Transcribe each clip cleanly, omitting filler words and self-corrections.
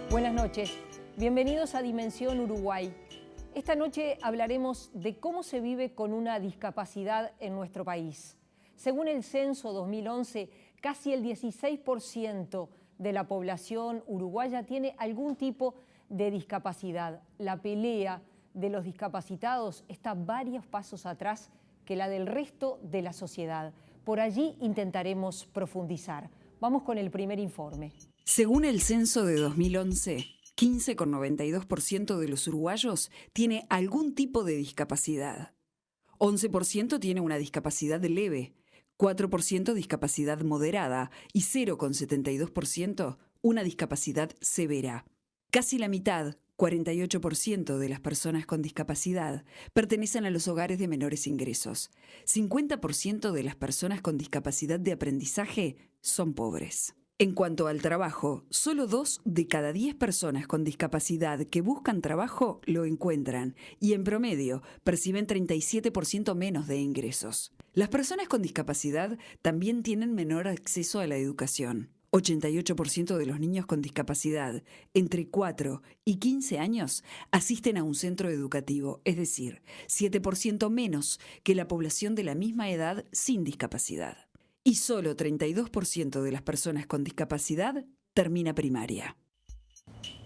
Buenas noches, bienvenidos a Dimensión Uruguay. Esta noche hablaremos de cómo se vive con una discapacidad en nuestro país. Según el censo 2011, casi el 16% de la población uruguaya tiene algún tipo de discapacidad. La pelea de los discapacitados está varios pasos atrás que la del resto de la sociedad. Por allí intentaremos profundizar. Vamos con el primer informe. Según el censo de 2011, 15,92% de los uruguayos tiene algún tipo de discapacidad. 11% tiene una discapacidad leve, 4% discapacidad moderada y 0,72% una discapacidad severa. Casi la mitad, 48% de las personas con discapacidad pertenecen a los hogares de menores ingresos. 50% de las personas con discapacidad de aprendizaje son pobres. En cuanto al trabajo, solo 2 de cada 10 personas con discapacidad que buscan trabajo lo encuentran y en promedio perciben 37% menos de ingresos. Las personas con discapacidad también tienen menor acceso a la educación. 88% de los niños con discapacidad entre 4 y 15 años asisten a un centro educativo, es decir, 7% menos que la población de la misma edad sin discapacidad. Y solo 32% de las personas con discapacidad termina primaria.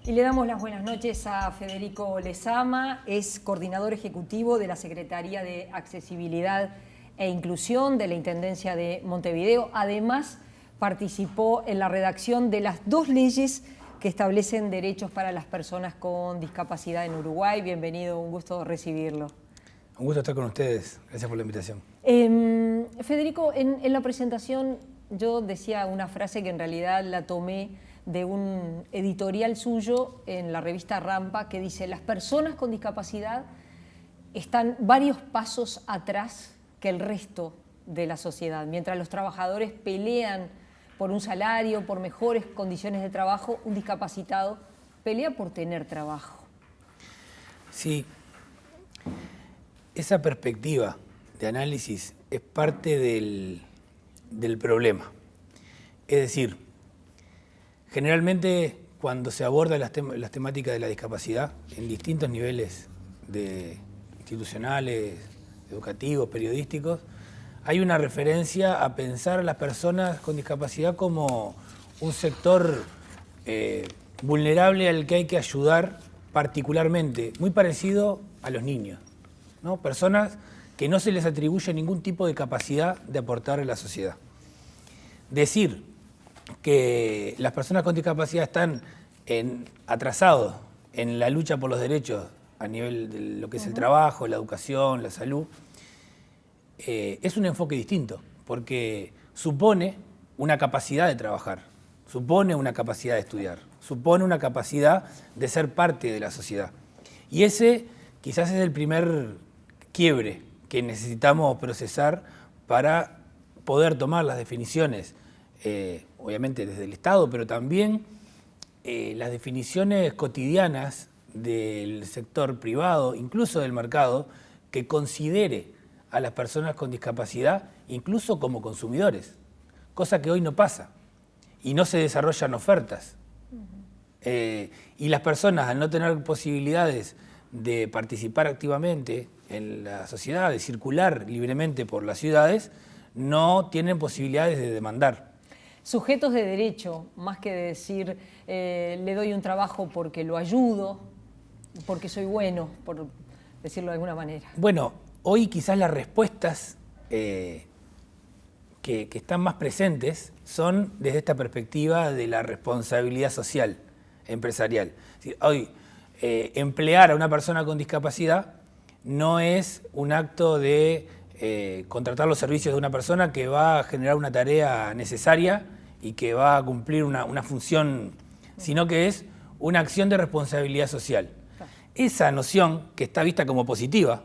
Y le damos las buenas noches a Federico Lezama, es coordinador ejecutivo de la Secretaría de Accesibilidad e Inclusión de la Intendencia de Montevideo. Además, participó en la redacción de las 2 leyes que establecen derechos para las personas con discapacidad en Uruguay. Bienvenido, un gusto recibirlo. Un gusto estar con ustedes. Gracias por la invitación. Federico, en la presentación yo decía una frase que en realidad la tomé de un editorial suyo en la revista Rampa que dice: las personas con discapacidad están varios pasos atrás que el resto de la sociedad. Mientras los trabajadores pelean por un salario, por mejores condiciones de trabajo, un discapacitado pelea por tener trabajo. Sí. Esa perspectiva de análisis es parte del problema. Es decir, generalmente cuando se abordan las temáticas de la discapacidad en distintos niveles institucionales, educativos, periodísticos, hay una referencia a pensar a las personas con discapacidad como un sector vulnerable al que hay que ayudar particularmente, muy parecido a los niños, ¿no? Personas que no se les atribuye ningún tipo de capacidad de aportar a la sociedad. Decir que las personas con discapacidad están atrasados en la lucha por los derechos a nivel de lo que es el trabajo, la educación, la salud, es un enfoque distinto, porque supone una capacidad de trabajar, supone una capacidad de estudiar, supone una capacidad de ser parte de la sociedad. Y ese quizás es el primer quiebre que necesitamos procesar para poder tomar las definiciones, obviamente desde el Estado, pero también las definiciones cotidianas del sector privado, incluso del mercado, que considere a las personas con discapacidad incluso como consumidores, cosa que hoy no pasa y no se desarrollan ofertas. Y las personas, al no tener posibilidades de participar activamente en la sociedad, de circular libremente por las ciudades, no tienen posibilidades de demandar. Sujetos de derecho, más que decir le doy un trabajo porque lo ayudo, porque soy bueno, por decirlo de alguna manera. Bueno, hoy quizás las respuestas que están más presentes son desde esta perspectiva de la responsabilidad social, empresarial. Es decir, hoy emplear a una persona con discapacidad no es un acto de contratar los servicios de una persona que va a generar una tarea necesaria y que va a cumplir una función, sino que es una acción de responsabilidad social. Esa noción, que está vista como positiva,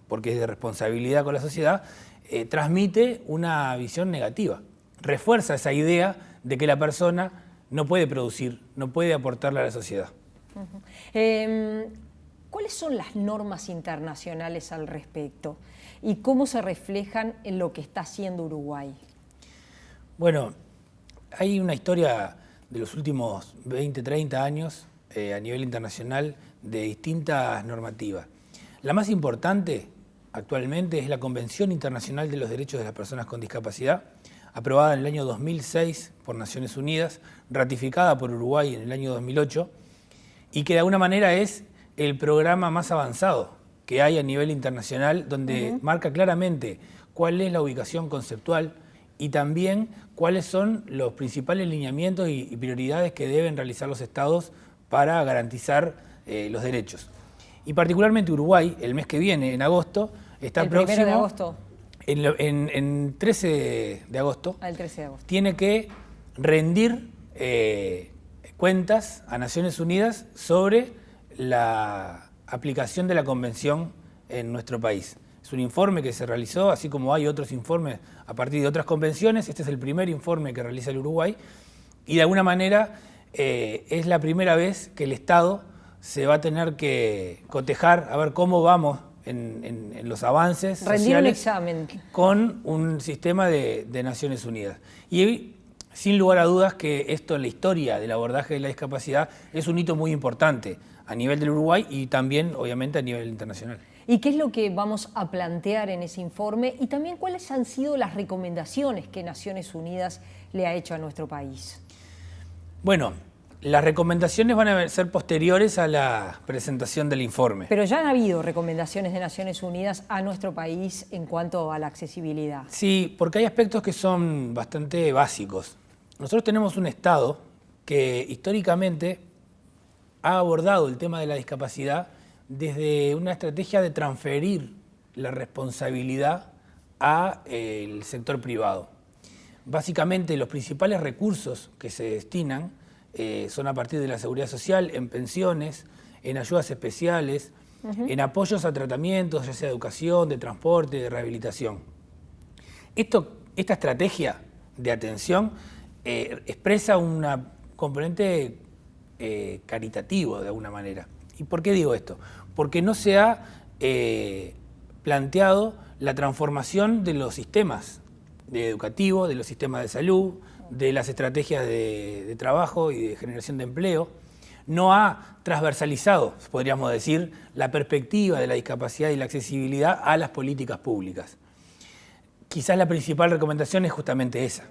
porque es de responsabilidad con la sociedad, transmite una visión negativa. Refuerza esa idea de que la persona no puede producir, no puede aportarle a la sociedad. ¿Cuáles son las normas internacionales al respecto y cómo se reflejan en lo que está haciendo Uruguay? Bueno, hay una historia de los últimos 20, 30 años a nivel internacional de distintas normativas. La más importante actualmente es la Convención Internacional de los Derechos de las Personas con Discapacidad, aprobada en el año 2006 por Naciones Unidas, ratificada por Uruguay en el año 2008, y que de alguna manera es el programa más avanzado que hay a nivel internacional, donde marca claramente cuál es la ubicación conceptual y también cuáles son los principales lineamientos y prioridades que deben realizar los estados para garantizar los derechos. Y particularmente Uruguay, el mes que viene, en agosto, está próximo... ¿El 1 de agosto? En 13 de agosto, el 13 de agosto. Tiene que rendir cuentas a Naciones Unidas sobre la aplicación de la Convención en nuestro país. Es un informe que se realizó, así como hay otros informes a partir de otras convenciones. Este es el primer informe que realiza el Uruguay y de alguna manera es la primera vez que el Estado se va a tener que cotejar a ver cómo vamos en los avances rendir un sociales examen con un sistema de Naciones Unidas. Y sin lugar a dudas que esto en la historia del abordaje de la discapacidad es un hito muy importante a nivel del Uruguay y también, obviamente, a nivel internacional. ¿Y qué es lo que vamos a plantear en ese informe? Y también, ¿cuáles han sido las recomendaciones que Naciones Unidas le ha hecho a nuestro país? Bueno, las recomendaciones van a ser posteriores a la presentación del informe. Pero ya han habido recomendaciones de Naciones Unidas a nuestro país en cuanto a la accesibilidad. Sí, porque hay aspectos que son bastante básicos. Nosotros tenemos un Estado que históricamente ha abordado el tema de la discapacidad desde una estrategia de transferir la responsabilidad al sector privado. Básicamente los principales recursos que se destinan son a partir de la seguridad social, en pensiones, en ayudas especiales, en apoyos a tratamientos, ya sea de educación, de transporte, de rehabilitación. Esta estrategia de atención expresa un componente caritativo de alguna manera. ¿Y por qué digo esto? Porque no se ha planteado la transformación de los sistemas educativos, de los sistemas de salud, de las estrategias de trabajo y de generación de empleo. No ha transversalizado, podríamos decir, la perspectiva de la discapacidad y la accesibilidad a las políticas públicas. Quizás la principal recomendación es justamente esa,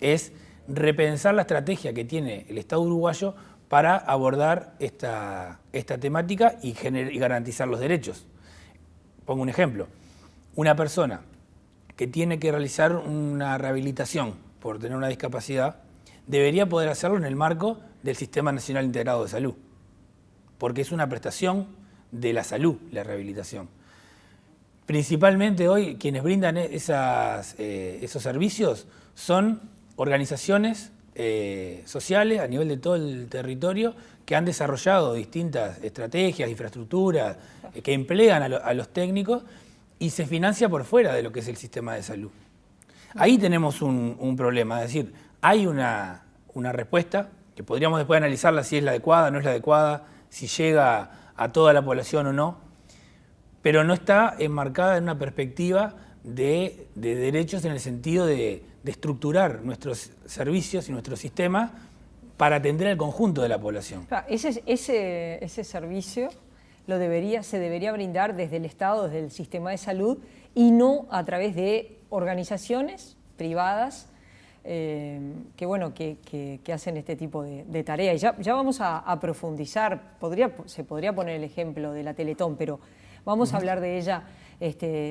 es repensar la estrategia que tiene el Estado uruguayo para abordar esta temática y garantizar los derechos. Pongo un ejemplo. Una persona que tiene que realizar una rehabilitación por tener una discapacidad debería poder hacerlo en el marco del Sistema Nacional Integrado de Salud, porque es una prestación de la salud, la rehabilitación. Principalmente hoy quienes brindan esos servicios son organizaciones sociales a nivel de todo el territorio que han desarrollado distintas estrategias, infraestructuras, que emplean a los técnicos y se financia por fuera de lo que es el sistema de salud. Ahí tenemos un problema, es decir, hay una respuesta que podríamos después analizarla si es la adecuada, no es la adecuada, si llega a toda la población o no, pero no está enmarcada en una perspectiva de derechos en el sentido de estructurar nuestros servicios y nuestro sistema para atender al conjunto de la población. Ese servicio se debería brindar desde el Estado, desde el sistema de salud, y no a través de organizaciones privadas que hacen este tipo de tareas. Y ya vamos a profundizar, se podría poner el ejemplo de la Teletón, pero vamos a hablar de ella,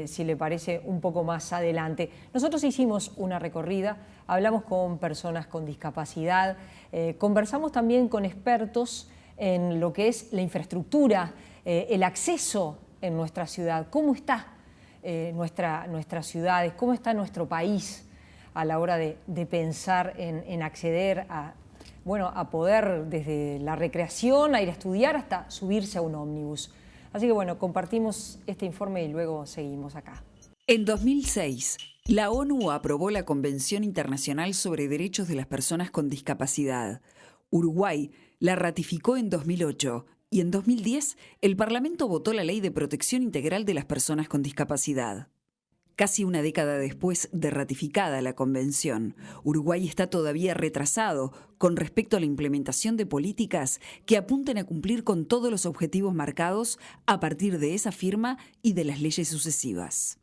si le parece, un poco más adelante. Nosotros hicimos una recorrida, hablamos con personas con discapacidad, conversamos también con expertos en lo que es la infraestructura, el acceso en nuestra ciudad, cómo está nuestras ciudades, cómo está nuestro país a la hora de pensar en acceder a poder desde la recreación, a ir a estudiar, hasta subirse a un ómnibus. Así que bueno, compartimos este informe y luego seguimos acá. En 2006, la ONU aprobó la Convención Internacional sobre Derechos de las Personas con Discapacidad. Uruguay la ratificó en 2008 y en 2010 el Parlamento votó la Ley de Protección Integral de las Personas con Discapacidad. Casi una década después de ratificada la convención, Uruguay está todavía retrasado con respecto a la implementación de políticas que apunten a cumplir con todos los objetivos marcados a partir de esa firma y de las leyes sucesivas.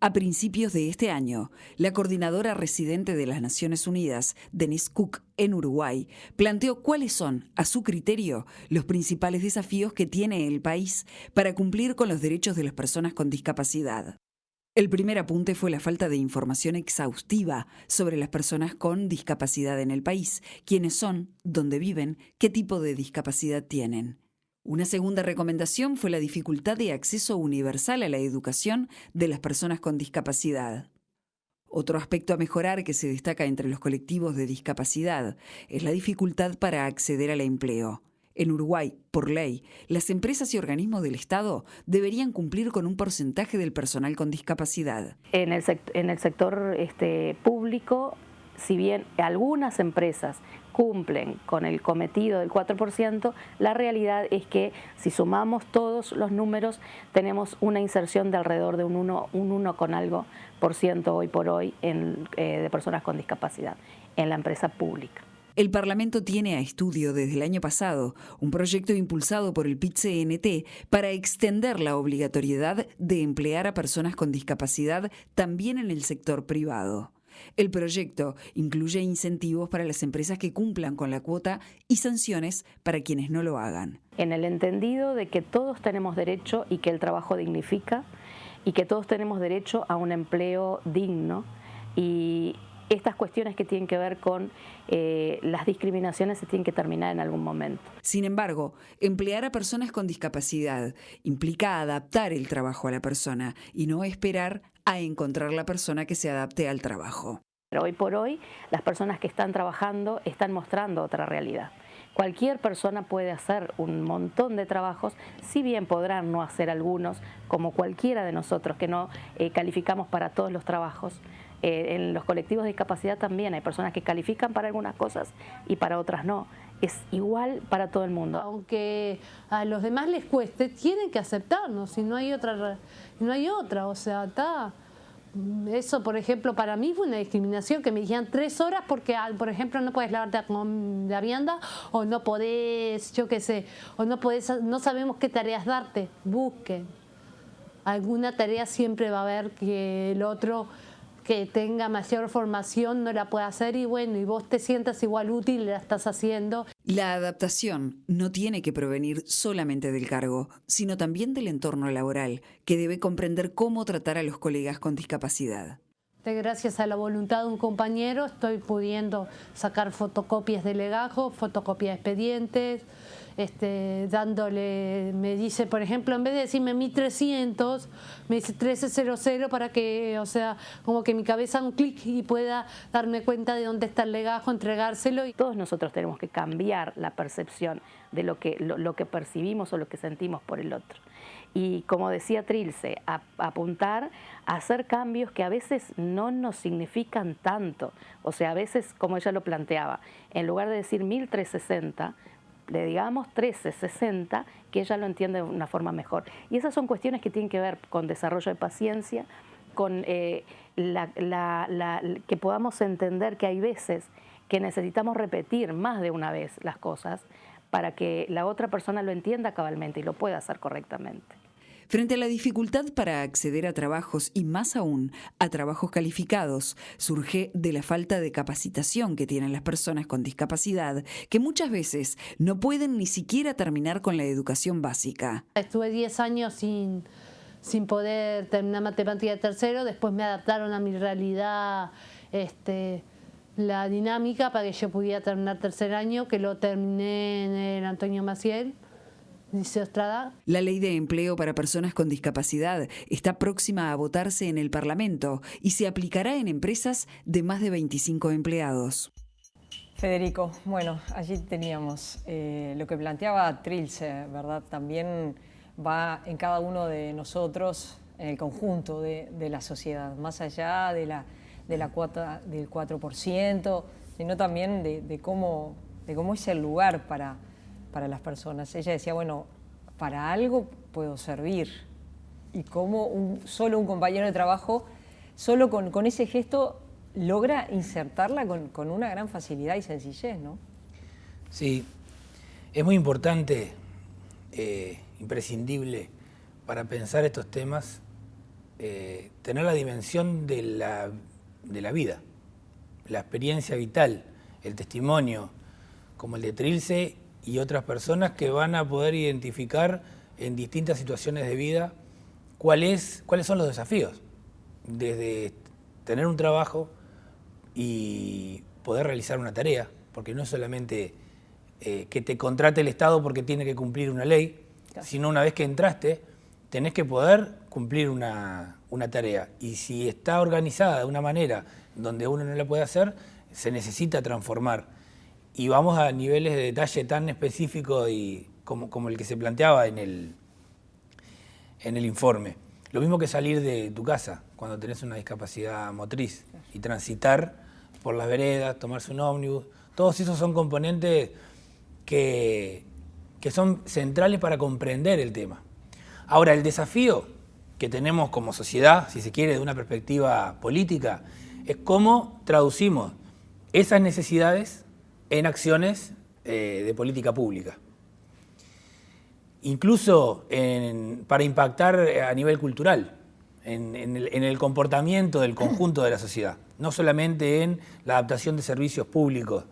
A principios de este año, la coordinadora residente de las Naciones Unidas, Denise Cook, en Uruguay, planteó cuáles son, a su criterio, los principales desafíos que tiene el país para cumplir con los derechos de las personas con discapacidad. El primer apunte fue la falta de información exhaustiva sobre las personas con discapacidad en el país, quiénes son, dónde viven, qué tipo de discapacidad tienen. Una segunda recomendación fue la dificultad de acceso universal a la educación de las personas con discapacidad. Otro aspecto a mejorar que se destaca entre los colectivos de discapacidad es la dificultad para acceder al empleo. En Uruguay, por ley, las empresas y organismos del Estado deberían cumplir con un porcentaje del personal con discapacidad. En el sector público, si bien algunas empresas cumplen con el cometido del 4%, la realidad es que si sumamos todos los números tenemos una inserción de alrededor de un 1 con algo por ciento hoy por hoy de personas con discapacidad en la empresa pública. El Parlamento tiene a estudio desde el año pasado un proyecto impulsado por el PIT-CNT para extender la obligatoriedad de emplear a personas con discapacidad también en el sector privado. El proyecto incluye incentivos para las empresas que cumplan con la cuota y sanciones para quienes no lo hagan. En el entendido de que todos tenemos derecho y que el trabajo dignifica y que todos tenemos derecho a un empleo digno, y estas cuestiones que tienen que ver con las discriminaciones se tienen que terminar en algún momento. Sin embargo, emplear a personas con discapacidad implica adaptar el trabajo a la persona y no esperar a encontrar la persona que se adapte al trabajo. Pero hoy por hoy, las personas que están trabajando están mostrando otra realidad. Cualquier persona puede hacer un montón de trabajos, si bien podrán no hacer algunos, como cualquiera de nosotros que no calificamos para todos los trabajos. En los colectivos de discapacidad también hay personas que califican para algunas cosas y para otras no. Es igual para todo el mundo. Aunque a los demás les cueste, tienen que aceptarnos, y no hay otra, o sea, está. Eso, por ejemplo, para mí fue una discriminación, que me dijeran 3 horas porque, por ejemplo, no puedes lavarte la vianda, o no podés, yo qué sé, o no podés, no sabemos qué tareas darte, busquen. Alguna tarea siempre va a haber que el otro que tenga mayor formación no la puede hacer, y bueno, y vos te sientas igual útil y la estás haciendo. La adaptación no tiene que provenir solamente del cargo, sino también del entorno laboral, que debe comprender cómo tratar a los colegas con discapacidad. Gracias a la voluntad de un compañero estoy pudiendo sacar fotocopias de legajo, fotocopias de expedientes, dándole, me dice, por ejemplo, en vez de decirme 1300, me dice 1300 para que, o sea, como que mi cabeza haga un clic y pueda darme cuenta de dónde está el legajo, entregárselo. Todos nosotros tenemos que cambiar la percepción de lo que percibimos o lo que sentimos por el otro. Y como decía Trilce, apuntar a hacer cambios que a veces no nos significan tanto. O sea, a veces, como ella lo planteaba, en lugar de decir 1360, le digamos 1360, que ella lo entiende de una forma mejor. Y esas son cuestiones que tienen que ver con desarrollo de paciencia, con que podamos entender que hay veces que necesitamos repetir más de una vez las cosas para que la otra persona lo entienda cabalmente y lo pueda hacer correctamente. Frente a la dificultad para acceder a trabajos y más aún a trabajos calificados, surge de la falta de capacitación que tienen las personas con discapacidad, que muchas veces no pueden ni siquiera terminar con la educación básica. Estuve 10 años sin poder terminar matemática de tercero, después me adaptaron a mi realidad la dinámica para que yo pudiera terminar tercer año, que lo terminé en el Antonio Maciel. La ley de empleo para personas con discapacidad está próxima a votarse en el Parlamento y se aplicará en empresas de más de 25 empleados. Federico, bueno, allí teníamos lo que planteaba Trilce, ¿verdad? También va en cada uno de nosotros en el conjunto de la sociedad, más allá de la cuota del 4%, sino también de cómo es el lugar para las personas. Ella decía, bueno, para algo puedo servir, y cómo solo un compañero de trabajo, solo con ese gesto, logra insertarla con una gran facilidad y sencillez, ¿no? Sí, es muy importante, imprescindible para pensar estos temas, tener la dimensión de la vida, la experiencia vital, el testimonio, como el de Trilce y otras personas que van a poder identificar en distintas situaciones de vida cuáles son los desafíos, desde tener un trabajo y poder realizar una tarea, porque no es solamente que te contrate el Estado porque tiene que cumplir una ley, claro, sino una vez que entraste, tenés que poder cumplir una tarea. Y si está organizada de una manera donde uno no la puede hacer, se necesita transformar. Y vamos a niveles de detalle tan específicos y como el que se planteaba en el informe. Lo mismo que salir de tu casa cuando tenés una discapacidad motriz y transitar por las veredas, tomarse un ómnibus. Todos esos son componentes que son centrales para comprender el tema. Ahora, el desafío que tenemos como sociedad, si se quiere, de una perspectiva política, es cómo traducimos esas necesidades en acciones de política pública. Incluso para impactar a nivel cultural, en el comportamiento del conjunto de la sociedad, no solamente en la adaptación de servicios públicos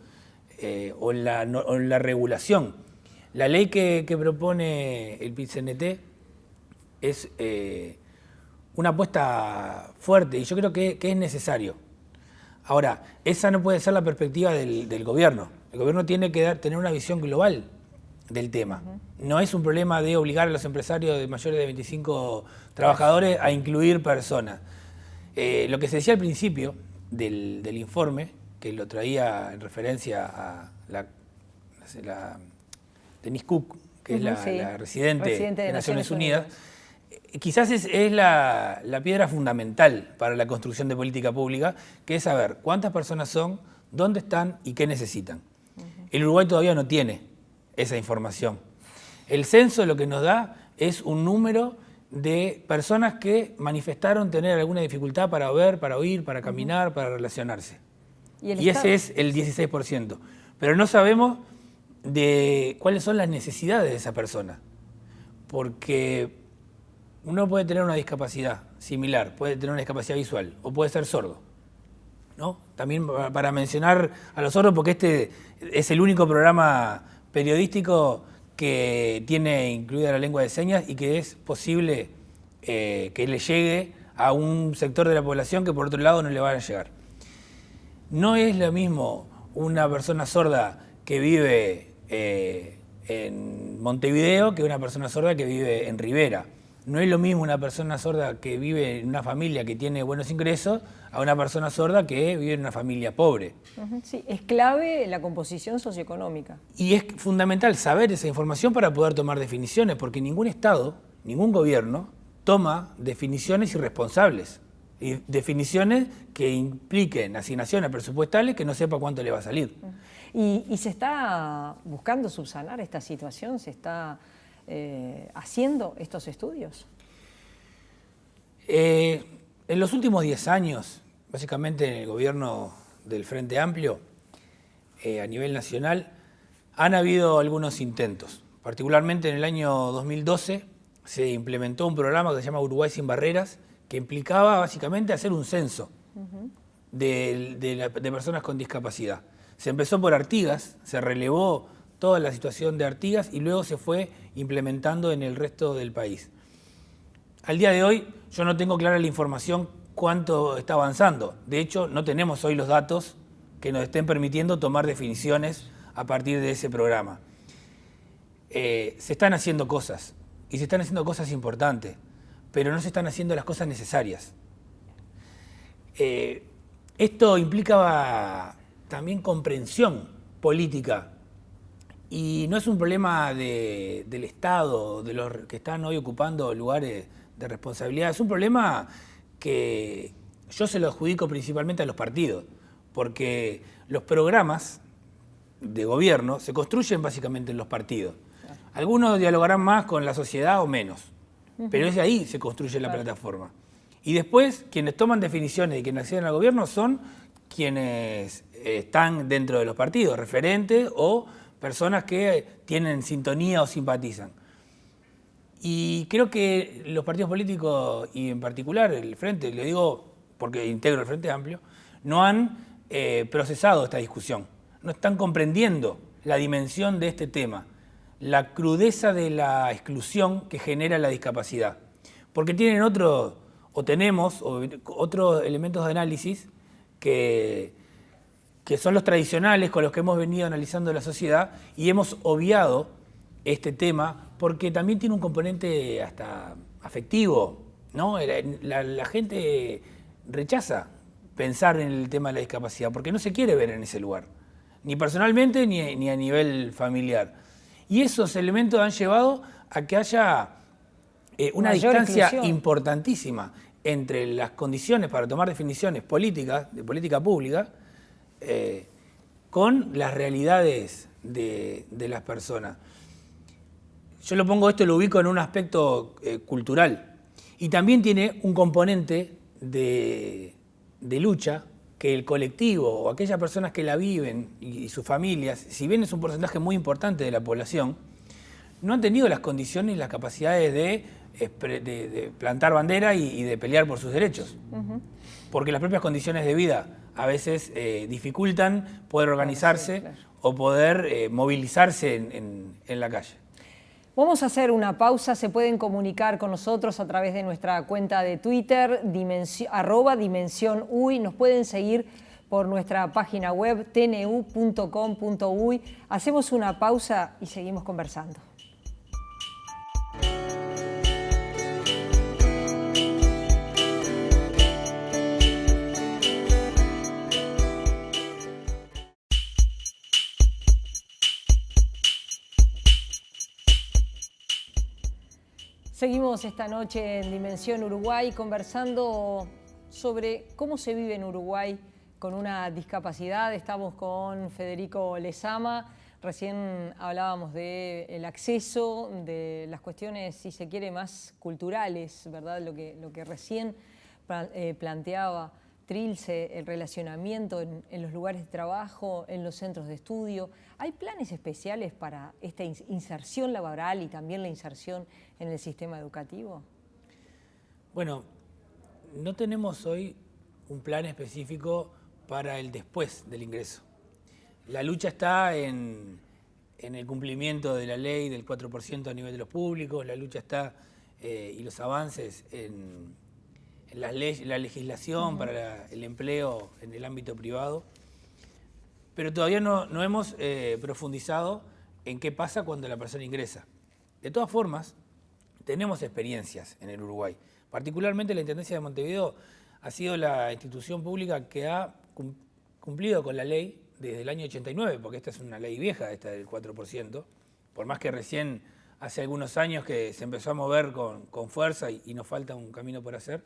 o en la regulación. La ley que propone el PIT-CNT es una apuesta fuerte y yo creo que es necesario. Ahora, esa no puede ser la perspectiva del gobierno. El gobierno tiene que tener una visión global del tema. No es un problema de obligar a los empresarios de mayores de 25 trabajadores a incluir personas. Lo que se decía al principio del informe, que lo traía en referencia a la Denise Cook, que es la residente de Naciones Unidas, quizás es la piedra fundamental para la construcción de política pública, que es saber cuántas personas son, dónde están y qué necesitan. El Uruguay todavía no tiene esa información. El censo lo que nos da es un número de personas que manifestaron tener alguna dificultad para ver, para oír, para caminar, para relacionarse. Y ese es el 16%. Pero no sabemos de cuáles son las necesidades de esa persona. Porque uno puede tener una discapacidad similar, puede tener una discapacidad visual o puede ser sordo, ¿no? También para mencionar a los sordos, porque este es el único programa periodístico que tiene incluida la lengua de señas y que es posible que le llegue a un sector de la población que por otro lado no le va a llegar. No es lo mismo una persona sorda que vive en Montevideo que una persona sorda que vive en Rivera. No es lo mismo una persona sorda que vive en una familia que tiene buenos ingresos a una persona sorda que vive en una familia pobre. Sí, es clave la composición socioeconómica. Y es fundamental saber esa información para poder tomar definiciones, porque ningún Estado, ningún gobierno toma definiciones irresponsables. Y definiciones que impliquen asignaciones presupuestales que no sepa cuánto le va a salir. ¿Y se está buscando subsanar esta situación? ¿Se está haciendo estos estudios? En los últimos 10 años, básicamente en el gobierno del Frente Amplio, a nivel nacional, han habido algunos intentos. Particularmente en el año 2012 se implementó un programa que se llama Uruguay sin Barreras, que implicaba básicamente hacer un censo de personas con discapacidad. Se empezó por Artigas, se relevó toda la situación de Artigas y luego se fue implementando en el resto del país. Al día de hoy yo no tengo clara la información cuánto está avanzando. De hecho, no tenemos hoy los datos que nos estén permitiendo tomar definiciones a partir de ese programa. Se están haciendo cosas y se están haciendo cosas importantes, pero no se están haciendo las cosas necesarias. Esto implicaba también comprensión política y no es un problema del Estado, de los que están hoy ocupando lugares de responsabilidad. Es un problema que yo se lo adjudico principalmente a los partidos, porque los programas de gobierno se construyen básicamente en los partidos. Algunos dialogarán más con la sociedad o menos, pero es de ahí se construye la plataforma. Y después, quienes toman definiciones y quienes acceden al gobierno son quienes están dentro de los partidos, referentes o personas que tienen sintonía o simpatizan. Y creo que los partidos políticos, y en particular el Frente, le digo porque integro el Frente Amplio, no han procesado esta discusión, no están comprendiendo la dimensión de este tema, la crudeza de la exclusión que genera la discapacidad. Porque tienen tenemos otros elementos de análisis que son los tradicionales con los que hemos venido analizando la sociedad y hemos obviado este tema porque también tiene un componente hasta afectivo, ¿no? La gente rechaza pensar en el tema de la discapacidad porque no se quiere ver en ese lugar, ni personalmente ni a nivel familiar. Y esos elementos han llevado a que haya una distancia importantísima entre las condiciones para tomar definiciones políticas, de política pública, con las realidades de las personas. Yo lo ubico en un aspecto cultural y también tiene un componente de lucha que el colectivo o aquellas personas que la viven y sus familias, si bien es un porcentaje muy importante de la población, no han tenido las condiciones y las capacidades de plantar bandera y de pelear por sus derechos. Porque las propias condiciones de vida a veces dificultan poder organizarse o poder movilizarse en la calle. Vamos a hacer una pausa, se pueden comunicar con nosotros a través de nuestra cuenta de Twitter, @dimensión-uy, nos pueden seguir por nuestra página web tnu.com.uy. Hacemos una pausa y seguimos conversando. Seguimos esta noche en Dimensión Uruguay conversando sobre cómo se vive en Uruguay con una discapacidad. Estamos con Federico Lezama. Recién hablábamos del acceso, de las cuestiones, si se quiere, más culturales, ¿verdad? Lo que recién planteaba Trilce, el relacionamiento en los lugares de trabajo, en los centros de estudio. ¿Hay planes especiales para esta inserción laboral y también la inserción en el sistema educativo? Bueno, no tenemos hoy un plan específico para el después del ingreso. La lucha está en el cumplimiento de la ley del 4% a nivel de los públicos, la lucha está y los avances en la legislación para el empleo en el ámbito privado, pero todavía no hemos profundizado en qué pasa cuando la persona ingresa. De todas formas, tenemos experiencias en el Uruguay. Particularmente la Intendencia de Montevideo ha sido la institución pública que ha cumplido con la ley desde el año 89, porque esta es una ley vieja, esta del 4%, por más que recién hace algunos años que se empezó a mover con fuerza y nos falta un camino por hacer,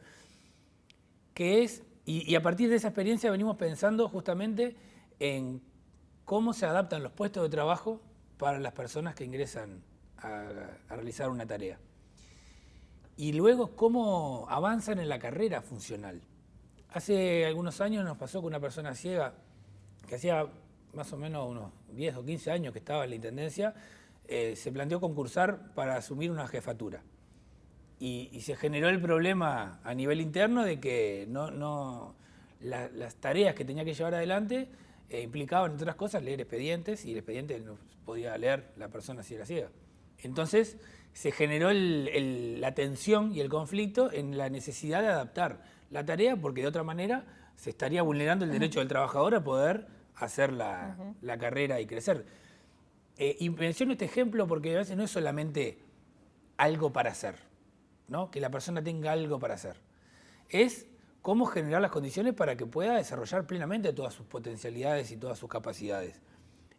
y a partir de esa experiencia venimos pensando justamente en cómo se adaptan los puestos de trabajo para las personas que ingresan a realizar una tarea. Y luego cómo avanzan en la carrera funcional. Hace algunos años nos pasó con una persona ciega que hacía más o menos unos 10 o 15 años que estaba en la Intendencia, se planteó concursar para asumir una jefatura. Y se generó el problema a nivel interno de que las tareas que tenía que llevar adelante implicaban, entre otras cosas, leer expedientes, y el expediente no podía leer la persona si era ciega. Entonces se generó la tensión y el conflicto en la necesidad de adaptar la tarea, porque de otra manera se estaría vulnerando el derecho del trabajador a poder hacer la carrera y crecer. Y menciono este ejemplo porque a veces no es solamente algo para hacer, ¿no? Que la persona tenga algo para hacer. Es cómo generar las condiciones para que pueda desarrollar plenamente todas sus potencialidades y todas sus capacidades.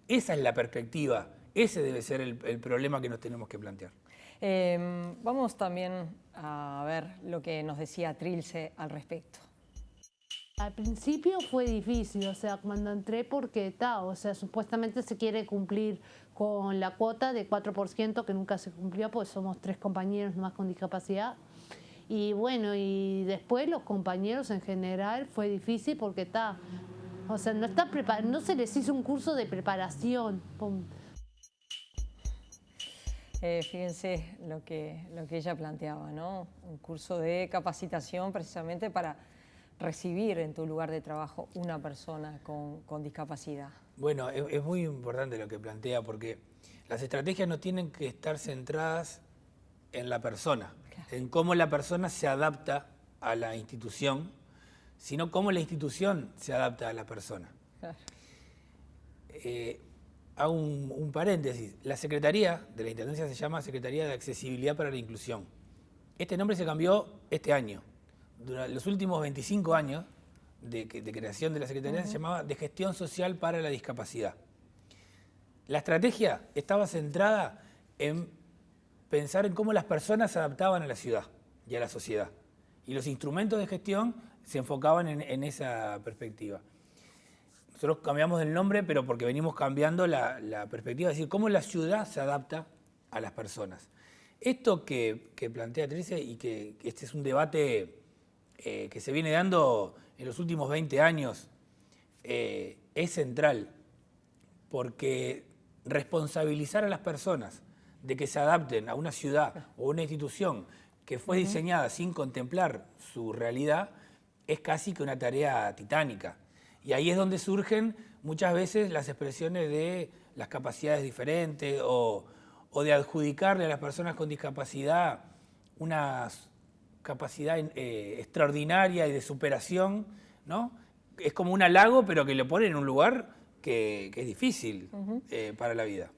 Esa es la perspectiva, ese debe ser el problema que nos tenemos que plantear. Vamos también a ver lo que nos decía Trilce al respecto. Al principio fue difícil, o sea, cuando entré porque o sea, supuestamente se quiere cumplir con la cuota de 4% que nunca se cumplió, porque somos 3 compañeros más con discapacidad. Y bueno, y después los compañeros en general fue difícil porque o sea, no se les hizo un curso de preparación. Fíjense lo que ella planteaba, ¿no? Un curso de capacitación precisamente para recibir en tu lugar de trabajo una persona con discapacidad. Bueno, es muy importante lo que plantea, porque las estrategias no tienen que estar centradas en la persona, claro, en cómo la persona se adapta a la institución, sino cómo la institución se adapta a la persona. Claro. Hago un paréntesis. La Secretaría de la Intendencia se llama Secretaría de Accesibilidad para la Inclusión. Este nombre se cambió este año. Durante los últimos 25 años de creación de la Secretaría se llamaba de Gestión Social para la Discapacidad. La estrategia estaba centrada en pensar en cómo las personas se adaptaban a la ciudad y a la sociedad. Y los instrumentos de gestión se enfocaban en esa perspectiva. Nosotros cambiamos el nombre, pero porque venimos cambiando la perspectiva, es decir, cómo la ciudad se adapta a las personas. Esto que plantea Trilce, y que este es un debate que se viene dando en los últimos 20 años, es central, porque responsabilizar a las personas de que se adapten a una ciudad o una institución que fue diseñada sin contemplar su realidad es casi que una tarea titánica. Y ahí es donde surgen muchas veces las expresiones de las capacidades diferentes o de adjudicarle a las personas con discapacidad una capacidad extraordinaria y de superación, ¿no? Es como un halago, pero que lo pone en un lugar que es difícil para la vida.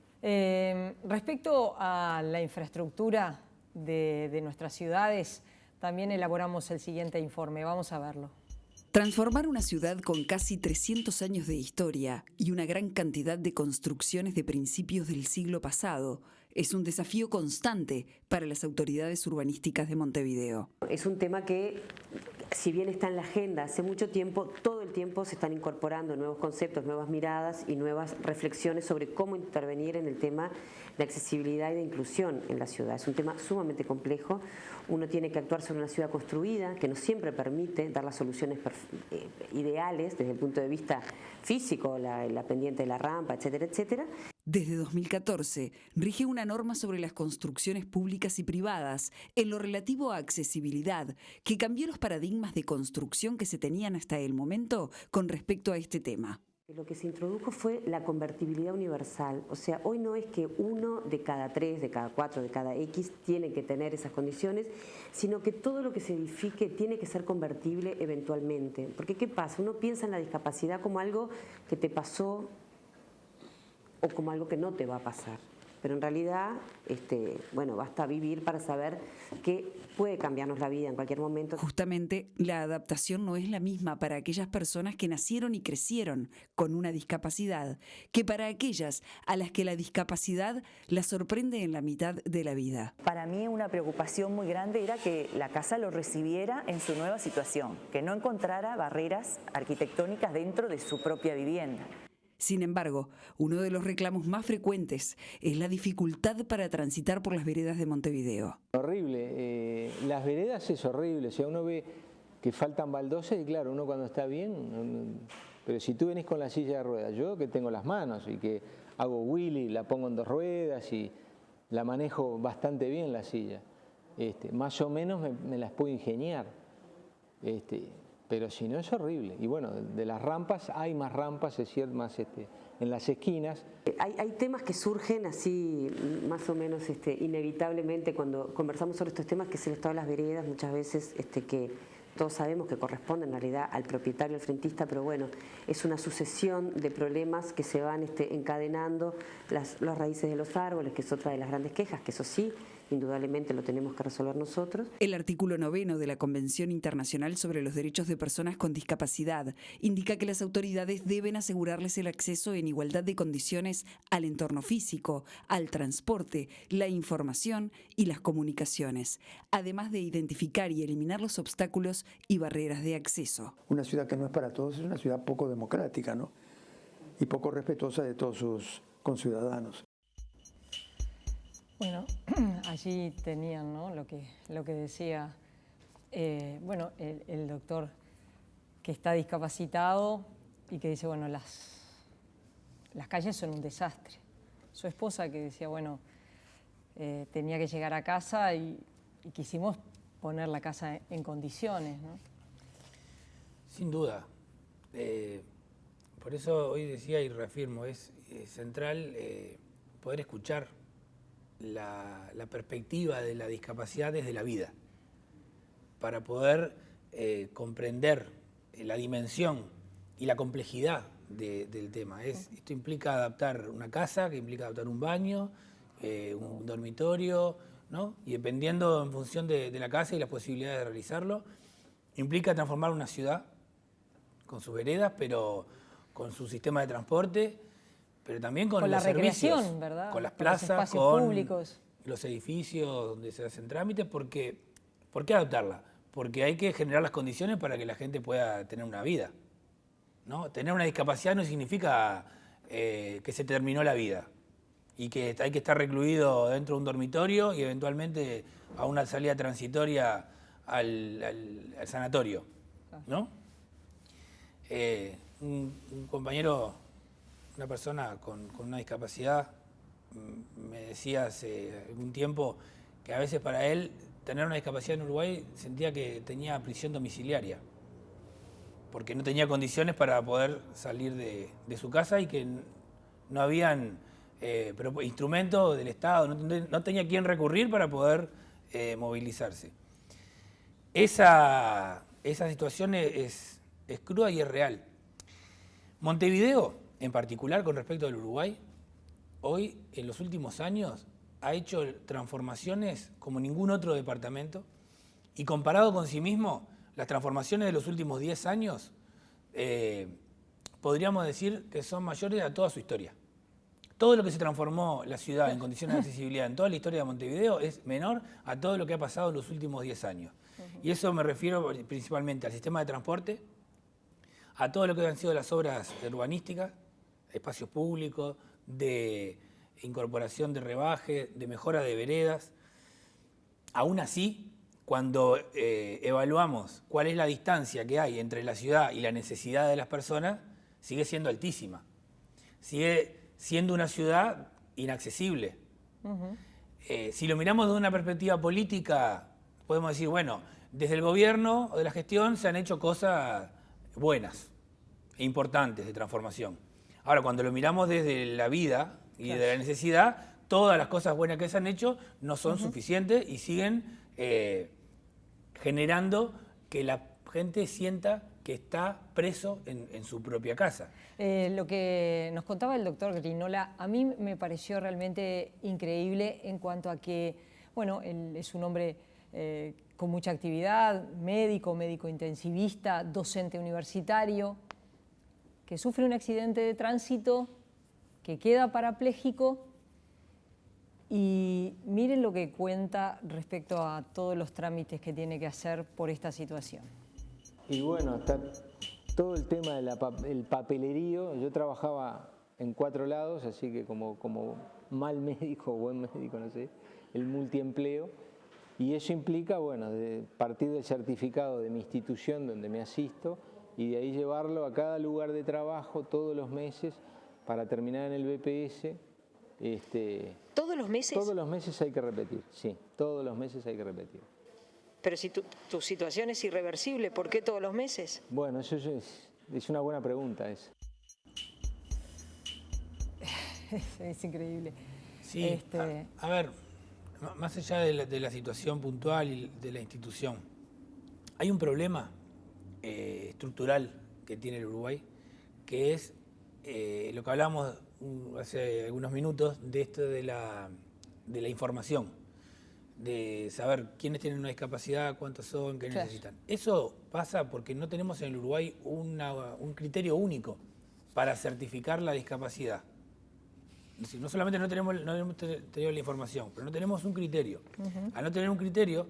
Respecto a la infraestructura de nuestras ciudades, también elaboramos el siguiente informe. Vamos a verlo. Transformar una ciudad con casi 300 años de historia y una gran cantidad de construcciones de principios del siglo pasado es un desafío constante para las autoridades urbanísticas de Montevideo. Es un tema que, si bien está en la agenda hace mucho tiempo, todo el tiempo se están incorporando nuevos conceptos, nuevas miradas y nuevas reflexiones sobre cómo intervenir en el tema de accesibilidad y de inclusión en la ciudad. Es un tema sumamente complejo. Uno tiene que actuar sobre una ciudad construida que no siempre permite dar las soluciones ideales desde el punto de vista físico, la pendiente de la rampa, etcétera, etcétera. Desde 2014 rige una norma sobre las construcciones públicas y privadas en lo relativo a accesibilidad que cambió los paradigmas de construcción que se tenían hasta el momento con respecto a este tema. Lo que se introdujo fue la convertibilidad universal. O sea, hoy no es que 1 de cada 3, de cada 4, de cada X tiene que tener esas condiciones, sino que todo lo que se edifique tiene que ser convertible eventualmente. Porque ¿qué pasa? Uno piensa en la discapacidad como algo que te pasó o como algo que no te va a pasar. Pero en realidad, bueno, basta vivir para saber que puede cambiarnos la vida en cualquier momento. Justamente, la adaptación no es la misma para aquellas personas que nacieron y crecieron con una discapacidad que para aquellas a las que la discapacidad las sorprende en la mitad de la vida. Para mí una preocupación muy grande era que la casa lo recibiera en su nueva situación, que no encontrara barreras arquitectónicas dentro de su propia vivienda. Sin embargo, uno de los reclamos más frecuentes es la dificultad para transitar por las veredas de Montevideo. Horrible, las veredas es horrible, o sea, uno ve que faltan baldosas y claro, uno cuando está bien, pero si tú venís con la silla de ruedas, yo que tengo las manos y que hago wheelie, la pongo en 2 ruedas y la manejo bastante bien la silla, más o menos me las puedo ingeniar. Pero si no es horrible. Y bueno, de las rampas, hay más rampas, es cierto, más en las esquinas. Hay temas que surgen así, más o menos inevitablemente cuando conversamos sobre estos temas, que es el estado de las veredas, muchas veces que todos sabemos que corresponden en realidad al propietario, al frentista, pero bueno, es una sucesión de problemas que se van encadenando, las raíces de los árboles, que es otra de las grandes quejas, que eso sí, indudablemente lo tenemos que resolver nosotros. El artículo 9 de la Convención Internacional sobre los Derechos de Personas con Discapacidad indica que las autoridades deben asegurarles el acceso en igualdad de condiciones al entorno físico, al transporte, la información y las comunicaciones, además de identificar y eliminar los obstáculos y barreras de acceso. Una ciudad que no es para todos es una ciudad poco democrática, ¿no? Y poco respetuosa de todos sus conciudadanos. Bueno, allí tenían, ¿no?, lo que decía bueno, el doctor que está discapacitado y que dice, bueno, las calles son un desastre. Su esposa que decía, bueno, tenía que llegar a casa y quisimos poner la casa en condiciones, ¿no? Sin duda. Por eso hoy decía y reafirmo, es central poder escuchar la perspectiva de la discapacidad desde la vida, para poder comprender la dimensión y la complejidad del tema. Esto implica adaptar una casa, que implica adaptar un baño, un dormitorio, ¿no? Y dependiendo en función de la casa y las posibilidades de realizarlo, implica transformar una ciudad con sus veredas, pero con su sistema de transporte, pero también con la los servicios, recreación, ¿verdad? con las Con los plazas, espacios con públicos, los edificios donde se hacen trámites. ¿Por qué adaptarla? Porque hay que generar las condiciones para que la gente pueda tener una vida, ¿no? Tener una discapacidad no significa que se terminó la vida y que hay que estar recluido dentro de un dormitorio y eventualmente a una salida transitoria al sanatorio, ¿no? Un compañero, una persona con una discapacidad, me decía hace algún tiempo que a veces para él tener una discapacidad en Uruguay sentía que tenía prisión domiciliaria, porque no tenía condiciones para poder salir de su casa y que no habían instrumentos del Estado, no tenía quien recurrir para poder movilizarse. Esa situación es cruda y es real. Montevideo, en particular con respecto al Uruguay, hoy, en los últimos años, ha hecho transformaciones como ningún otro departamento y comparado con sí mismo, las transformaciones de los últimos 10 años podríamos decir que son mayores a toda su historia. Todo lo que se transformó la ciudad en condiciones de accesibilidad en toda la historia de Montevideo es menor a todo lo que ha pasado en los últimos 10 años. Y eso me refiero principalmente al sistema de transporte, a todo lo que han sido las obras urbanísticas, espacios públicos, de incorporación de rebaje, de mejora de veredas. Aún así, cuando evaluamos cuál es la distancia que hay entre la ciudad y la necesidad de las personas, sigue siendo altísima. Sigue siendo una ciudad inaccesible. Si lo miramos desde una perspectiva política, podemos decir, bueno, desde el gobierno o de la gestión se han hecho cosas buenas e importantes de transformación. Ahora, cuando lo miramos desde la vida y de la necesidad, todas las cosas buenas que se han hecho no son suficientes y siguen generando que la gente sienta que está preso en su propia casa. Lo que nos contaba el doctor Grinola, a mí me pareció realmente increíble en cuanto a que, bueno, él es un hombre con mucha actividad, médico intensivista, docente universitario, que sufre un accidente de tránsito, que queda parapléjico y miren lo que cuenta respecto a todos los trámites que tiene que hacer por esta situación. Y bueno, está todo el tema del papelerío. Yo trabajaba en 4 lados, así que como mal médico o buen médico, no sé, el multiempleo. Y eso implica, bueno, de partir del certificado de mi institución donde me asisto y de ahí llevarlo a cada lugar de trabajo todos los meses para terminar en el BPS. ¿Todos los meses? Todos los meses hay que repetir, sí, todos los meses hay que repetir. Pero si tu situación es irreversible, ¿por qué todos los meses? Bueno, eso es una buena pregunta esa. Es increíble. Sí, a ver, más allá de la situación puntual y de la institución, hay un problema estructural que tiene el Uruguay, que es lo que hablamos hace algunos minutos de esto de la información. de saber quiénes tienen una discapacidad, cuántos son, qué necesitan. Eso pasa porque no tenemos en el Uruguay un criterio único para certificar la discapacidad. Es decir, no solamente no hemos tenido la información, pero no tenemos un criterio. Al no tener un criterio,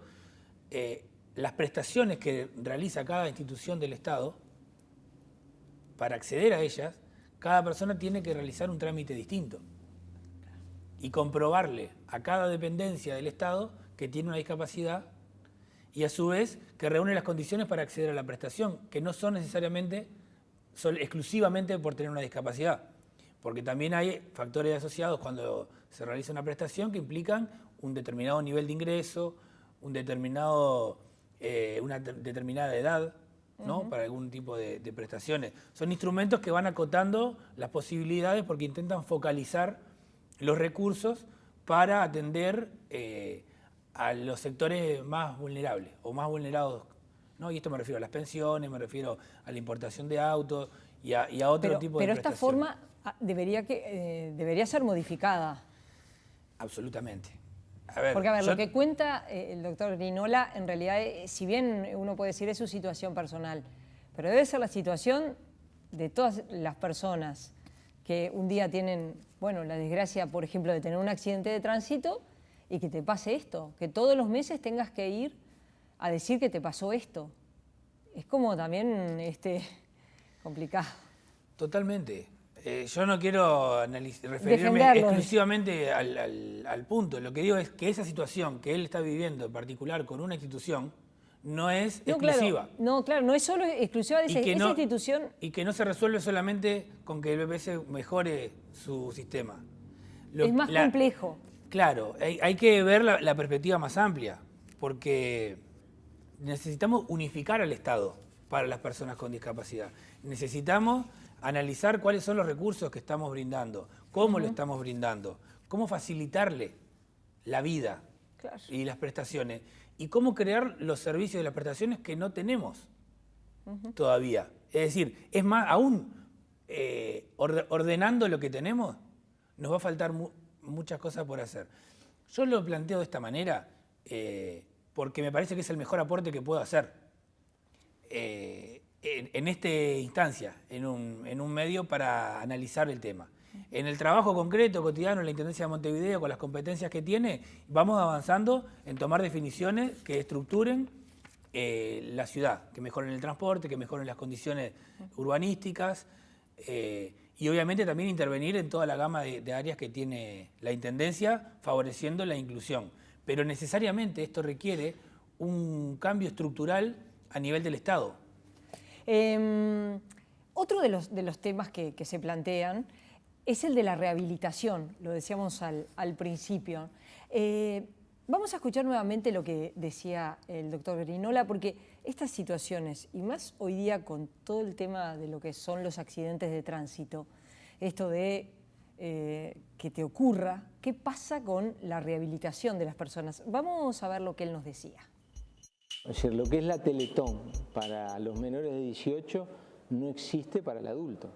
las prestaciones que realiza cada institución del Estado, para acceder a ellas, cada persona tiene que realizar un trámite distinto y comprobarle a cada dependencia del Estado que tiene una discapacidad y a su vez que reúne las condiciones para acceder a la prestación, que no son necesariamente, son exclusivamente por tener una discapacidad, porque también hay factores asociados cuando se realiza una prestación que implican un determinado nivel de ingreso, una determinada edad, ¿no? Para algún tipo de prestaciones. Son instrumentos que van acotando las posibilidades porque intentan focalizar los recursos para atender a los sectores más vulnerables o más vulnerados, ¿no? Y esto me refiero a las pensiones, me refiero a la importación de autos y a otro tipo de prestaciones. Pero esta forma debería ser modificada. Absolutamente. A ver, porque, lo que cuenta el doctor Grinola, en realidad, si bien uno puede decir es su situación personal, pero debe ser la situación de todas las personas que un día tienen, bueno, la desgracia, por ejemplo, de tener un accidente de tránsito y que te pase esto, que todos los meses tengas que ir a decir que te pasó esto. Es como también complicado. Totalmente. Yo no quiero referirme exclusivamente al punto. Lo que digo es que esa situación que él está viviendo en particular con una institución no es exclusiva. Claro, no es solo exclusiva de esa institución. Y que no se resuelve solamente con que el BPS mejore su sistema. Es más complejo. Claro, hay que ver la perspectiva más amplia, porque necesitamos unificar al Estado para las personas con discapacidad. Necesitamos analizar cuáles son los recursos que estamos brindando, cómo lo estamos brindando, cómo facilitarle la vida y las prestaciones, y cómo crear los servicios de las prestaciones que no tenemos todavía. Es decir, es más, aún ordenando lo que tenemos, nos va a faltar muchas cosas por hacer. Yo lo planteo de esta manera porque me parece que es el mejor aporte que puedo hacer en esta instancia, en un medio para analizar el tema. En el trabajo concreto, cotidiano, en la Intendencia de Montevideo, con las competencias que tiene, vamos avanzando en tomar definiciones que estructuren la ciudad, que mejoren el transporte, que mejoren las condiciones urbanísticas y obviamente también intervenir en toda la gama de áreas que tiene la Intendencia, favoreciendo la inclusión. Pero necesariamente esto requiere un cambio estructural a nivel del Estado. Otro de los temas que se plantean es el de la rehabilitación, lo decíamos al principio. Vamos a escuchar nuevamente lo que decía el doctor Grinola, porque estas situaciones, y más hoy día con todo el tema de lo que son los accidentes de tránsito, esto de que te ocurra, ¿qué pasa con la rehabilitación de las personas? Vamos a ver lo que él nos decía. Es decir, lo que es la Teletón para los menores de 18 no existe para el adulto.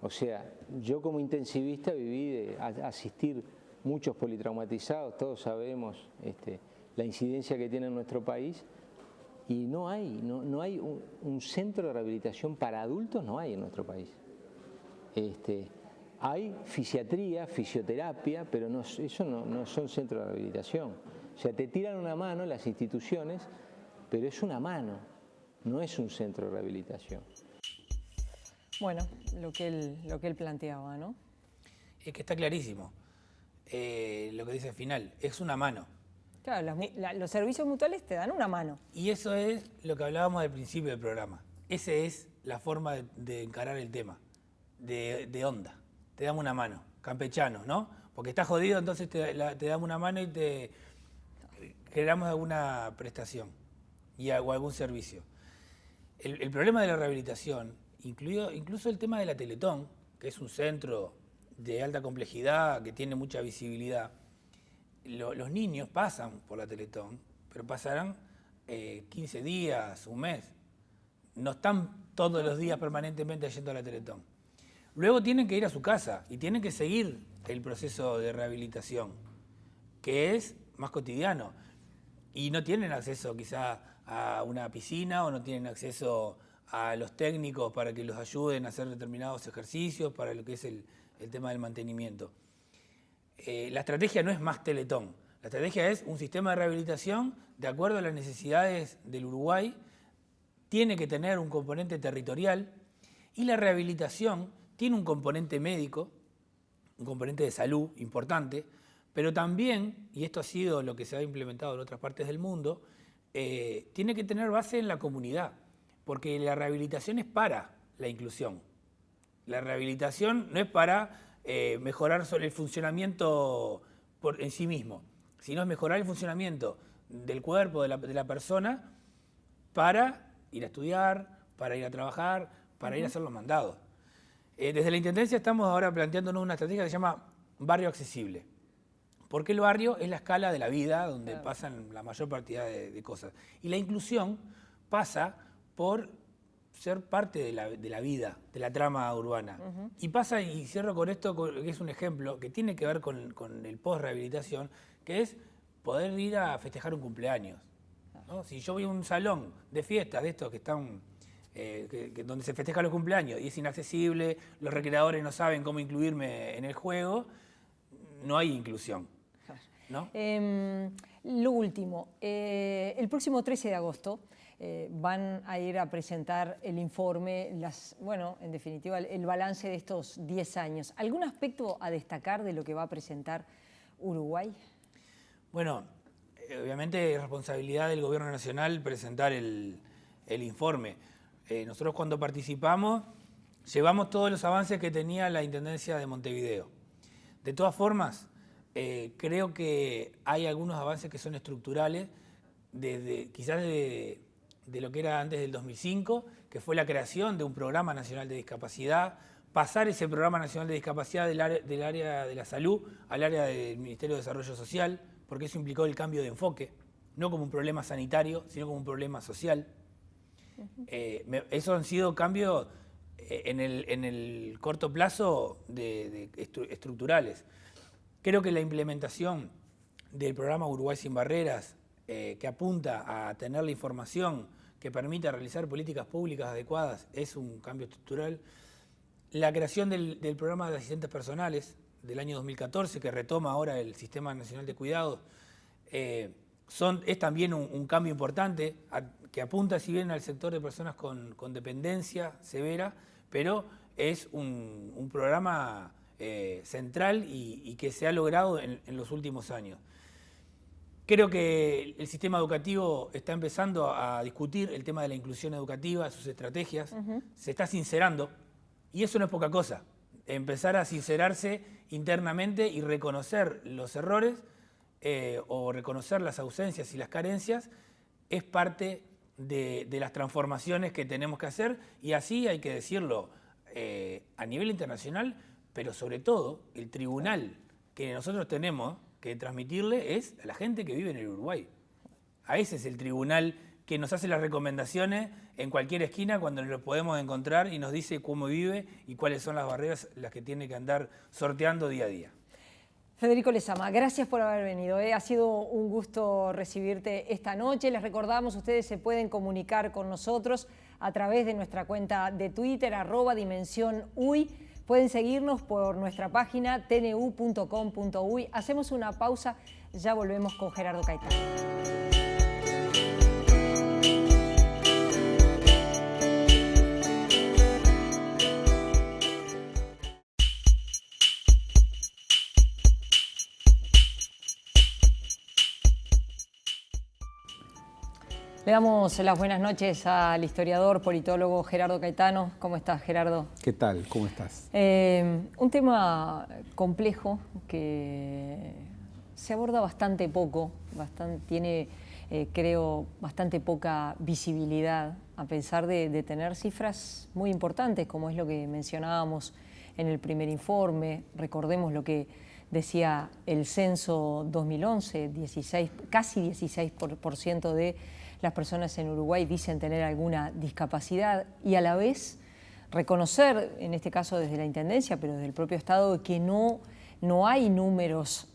O sea, yo como intensivista viví de asistir muchos politraumatizados, todos sabemos la incidencia que tiene en nuestro país, y no hay un centro de rehabilitación para adultos, no hay en nuestro país. Hay fisiatría, fisioterapia, pero eso no son centros de rehabilitación. O sea, te tiran una mano las instituciones, pero es una mano, no es un centro de rehabilitación. Bueno, lo que él planteaba, ¿no? Es que está clarísimo. Lo que dice al final, es una mano. Claro, los servicios mutuales te dan una mano. Y eso es lo que hablábamos al principio del programa. Esa es la forma de encarar el tema, de onda. Te damos una mano, campechano, ¿no? Porque estás jodido, entonces te damos una mano y te generamos alguna prestación o algún servicio. El problema de la rehabilitación, incluso el tema de la Teletón, que es un centro de alta complejidad, que tiene mucha visibilidad, los niños pasan por la Teletón, pero pasarán 15 días, un mes. No están todos los días permanentemente yendo a la Teletón. Luego tienen que ir a su casa y tienen que seguir el proceso de rehabilitación, que es más cotidiano. y no tienen acceso quizá a una piscina o no tienen acceso a los técnicos para que los ayuden a hacer determinados ejercicios, para lo que es el tema del mantenimiento. La estrategia no es más Teletón, la estrategia es un sistema de rehabilitación de acuerdo a las necesidades del Uruguay, tiene que tener un componente territorial y la rehabilitación tiene un componente médico, un componente de salud importante, pero también, y esto ha sido lo que se ha implementado en otras partes del mundo, tiene que tener base en la comunidad, porque la rehabilitación es para la inclusión. La rehabilitación no es para mejorar solo el funcionamiento en sí mismo, sino es mejorar el funcionamiento del cuerpo, de la persona, para ir a estudiar, para ir a trabajar, para ir a hacer los mandados. Desde la Intendencia estamos ahora planteándonos una estrategia que se llama barrio accesible. Porque el barrio es la escala de la vida donde pasan la mayor cantidad de cosas. Y la inclusión pasa por ser parte de la vida, de la trama urbana. Y pasa, y cierro con esto, que es un ejemplo que tiene que ver con el post-rehabilitación, que es poder ir a festejar un cumpleaños, ¿no? Si yo voy a un salón de fiestas de estos que están, donde se festejan los cumpleaños y es inaccesible, los recreadores no saben cómo incluirme en el juego, no hay inclusión, ¿no? Lo último, el próximo 13 de agosto van a ir a presentar el informe, bueno, en definitiva, el balance de estos 10 años. ¿Algún aspecto a destacar de lo que va a presentar Uruguay? Bueno, obviamente es responsabilidad del Gobierno Nacional presentar el informe. Nosotros cuando participamos llevamos todos los avances que tenía la Intendencia de Montevideo. De todas formas, creo que hay algunos avances que son estructurales, quizás de lo que era antes del 2005, que fue la creación de un Programa Nacional de Discapacidad, pasar ese Programa Nacional de Discapacidad del área de la salud al área del Ministerio de Desarrollo Social, porque eso implicó el cambio de enfoque, no como un problema sanitario, sino como un problema social. Esos han sido cambios en el corto plazo estructurales. Creo que la implementación del programa Uruguay Sin Barreras, que apunta a tener la información que permita realizar políticas públicas adecuadas, es un cambio estructural. La creación del programa de asistentes personales del año 2014, que retoma ahora el Sistema Nacional de Cuidados, es también un cambio importante que apunta, si bien al sector de personas con dependencia severa, pero es un programa central y que se ha logrado en los últimos años. Creo que el sistema educativo está empezando a discutir el tema de la inclusión educativa, sus estrategias, se está sincerando, y eso no es poca cosa. Empezar a sincerarse internamente y reconocer los errores o reconocer las ausencias y las carencias es parte de las transformaciones que tenemos que hacer, y así hay que decirlo a nivel internacional, pero sobre todo el tribunal que nosotros tenemos que transmitirle es a la gente que vive en el Uruguay. A ese es el tribunal que nos hace las recomendaciones en cualquier esquina cuando nos lo podemos encontrar y nos dice cómo vive y cuáles son las barreras las que tiene que andar sorteando día a día. Federico Lezama, gracias por haber venido. Ha sido un gusto recibirte esta noche. Les recordamos, ustedes se pueden comunicar con nosotros a través de nuestra cuenta de Twitter, @dimensionUY. Pueden seguirnos por nuestra página tnu.com.uy. Hacemos una pausa, ya volvemos con Gerardo Caetano. Le damos las buenas noches al historiador, politólogo Gerardo Caetano. ¿Cómo estás, Gerardo? ¿Qué tal? ¿Cómo estás? Un tema complejo que se aborda bastante poco, tiene, creo, bastante poca visibilidad, a pesar de tener cifras muy importantes, como es lo que mencionábamos en el primer informe. Recordemos lo que decía el censo 2011, casi 16% de las personas en Uruguay dicen tener alguna discapacidad, y a la vez reconocer, en este caso desde la Intendencia, pero desde el propio Estado, que no hay números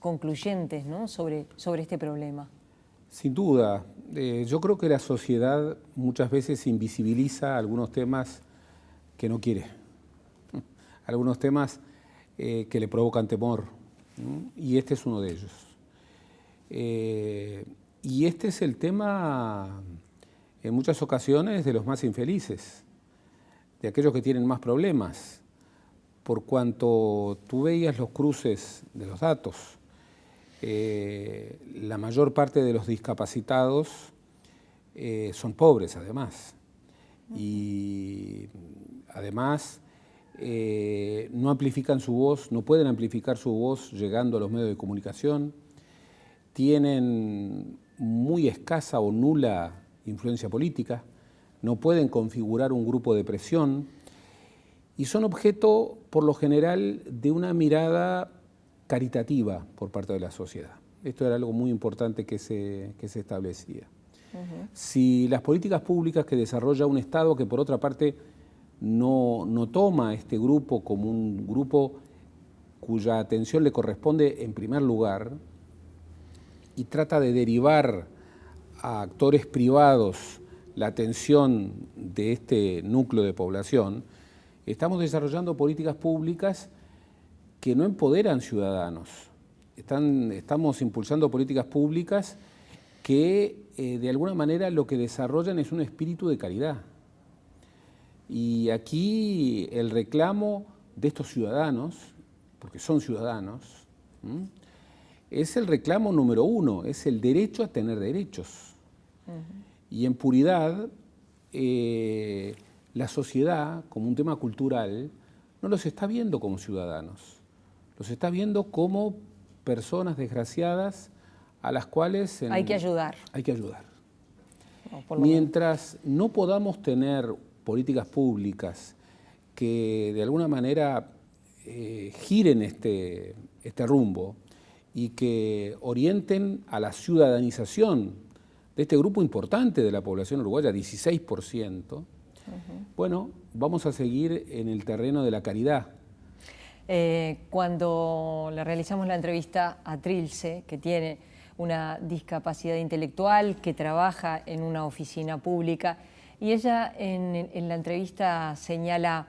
concluyentes, ¿no?, sobre este problema. Sin duda. Yo creo que la sociedad muchas veces invisibiliza algunos temas que no quiere, algunos temas que le provocan temor, ¿no? Y este es uno de ellos. Y este es el tema, en muchas ocasiones, de los más infelices, de aquellos que tienen más problemas, por cuanto tú veías los cruces de los datos. La mayor parte de los discapacitados son pobres, además, y además no amplifican su voz, no pueden amplificar su voz llegando a los medios de comunicación, tienen muy escasa o nula influencia política, no pueden configurar un grupo de presión y son objeto, por lo general, de una mirada caritativa por parte de la sociedad. Esto era algo muy importante que se establecía. Si las políticas públicas que desarrolla un Estado, que por otra parte no toma este grupo como un grupo cuya atención le corresponde en primer lugar y trata de derivar a actores privados la atención de este núcleo de población, estamos desarrollando políticas públicas que no empoderan ciudadanos. Estamos impulsando políticas públicas que de alguna manera lo que desarrollan es un espíritu de caridad. Y aquí el reclamo de estos ciudadanos, porque son ciudadanos, es el reclamo número uno, es el derecho a tener derechos. Y en puridad, la sociedad, como un tema cultural, no los está viendo como ciudadanos, los está viendo como personas desgraciadas a las cuales hay que ayudar. Hay que ayudar. No, mientras no podamos tener políticas públicas que de alguna manera giren este rumbo y que orienten a la ciudadanización de este grupo importante de la población uruguaya, 16%, bueno, vamos a seguir en el terreno de la caridad. Cuando le realizamos la entrevista a Trilce, que tiene una discapacidad intelectual, que trabaja en una oficina pública, y ella en la entrevista señala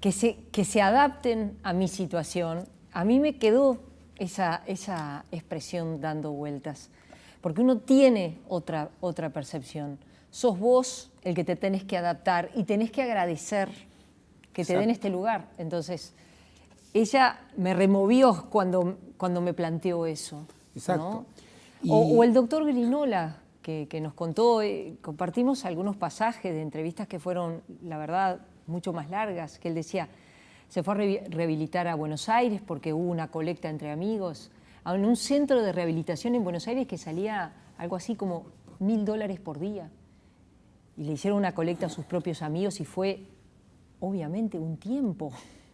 que se adapten a mi situación, a mí me quedó esa expresión dando vueltas, porque uno tiene otra percepción. Sos vos el que te tenés que adaptar y tenés que agradecer que te den este lugar. Entonces, ella me removió cuando me planteó eso. Exacto. ¿No? O el doctor Grinola, que nos contó, compartimos algunos pasajes de entrevistas que fueron, la verdad, mucho más largas, que él decía, se fue a rehabilitar a Buenos Aires porque hubo una colecta entre amigos, en un centro de rehabilitación en Buenos Aires que salía algo así como $1000 por día. Y le hicieron una colecta a sus propios amigos y fue, obviamente, un tiempo,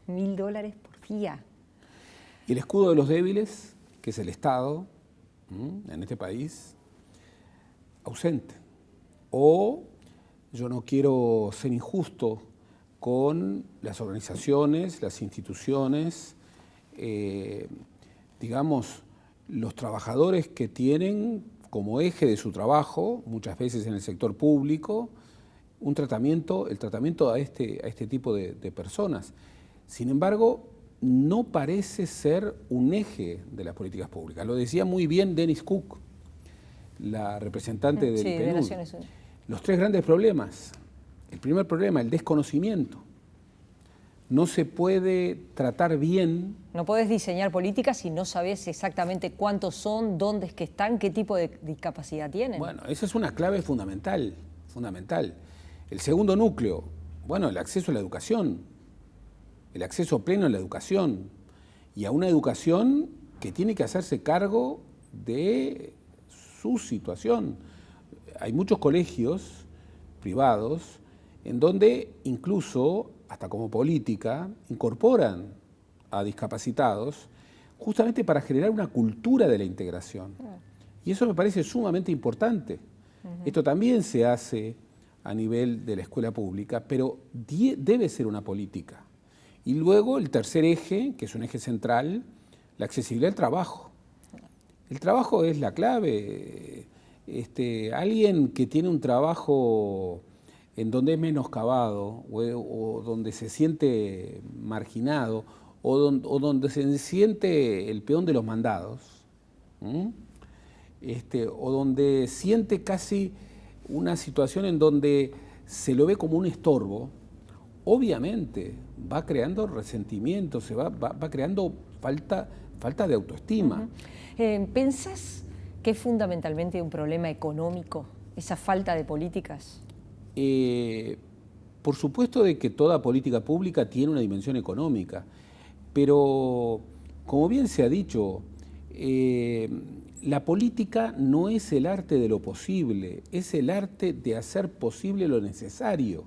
$1000 por día. Y el escudo de los débiles, que es el Estado, en este país, ausente. O yo no quiero ser injusto con las organizaciones, las instituciones, digamos, los trabajadores que tienen como eje de su trabajo, muchas veces en el sector público, el tratamiento a este tipo de personas. Sin embargo, no parece ser un eje de las políticas públicas. Lo decía muy bien Dennis Cook, la representante del PNUD. De Naciones Unidas. Los tres grandes problemas. El primer problema, el desconocimiento. No se puede tratar bien. No podés diseñar políticas si no sabés exactamente cuántos son, dónde es que están, qué tipo de discapacidad tienen. Bueno, esa es una clave fundamental. El segundo núcleo, bueno, el acceso a la educación. El acceso pleno a la educación. Y a una educación que tiene que hacerse cargo de su situación. Hay muchos colegios privados en donde incluso, hasta como política, incorporan a discapacitados justamente para generar una cultura de la integración. Y eso me parece sumamente importante. Esto también se hace a nivel de la escuela pública, pero debe ser una política. Y luego el tercer eje, que es un eje central, la accesibilidad al trabajo. El trabajo es la clave. Alguien que tiene un trabajo en donde es menoscabado o donde se siente marginado o donde se siente el peón de los mandados, o donde siente casi una situación en donde se lo ve como un estorbo, obviamente va creando resentimiento, va creando falta de autoestima. ¿Pensás que es fundamentalmente un problema económico, esa falta de políticas? Por supuesto de que toda política pública tiene una dimensión económica, pero como bien se ha dicho, la política no es el arte de lo posible, es el arte de hacer posible lo necesario.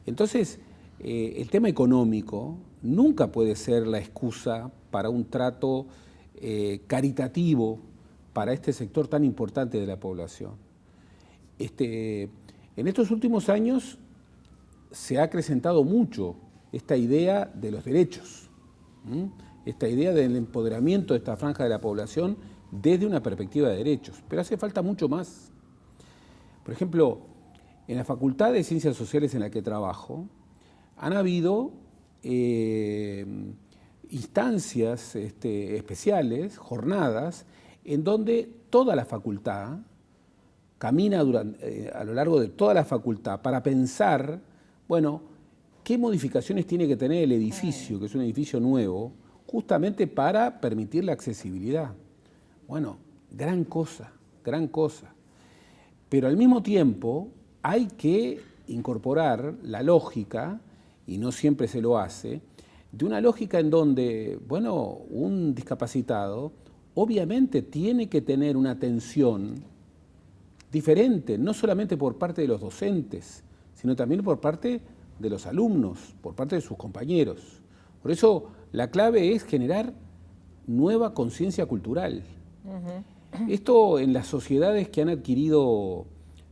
Entonces, el tema económico nunca puede ser la excusa para un trato caritativo para este sector tan importante de la población. En estos últimos años se ha acrecentado mucho esta idea de los derechos, esta idea del empoderamiento de esta franja de la población desde una perspectiva de derechos, pero hace falta mucho más. Por ejemplo, en la Facultad de Ciencias Sociales en la que trabajo, han habido instancias especiales, jornadas, en donde toda la facultad camina a lo largo de toda la facultad para pensar, bueno, qué modificaciones tiene que tener el edificio, que es un edificio nuevo, justamente para permitir la accesibilidad. Bueno, gran cosa, gran cosa. Pero al mismo tiempo hay que incorporar la lógica, y no siempre se lo hace, de una lógica en donde, bueno, un discapacitado obviamente tiene que tener una atención diferente, no solamente por parte de los docentes, sino también por parte de los alumnos, por parte de sus compañeros. Por eso la clave es generar nueva conciencia cultural. Esto en las sociedades que han adquirido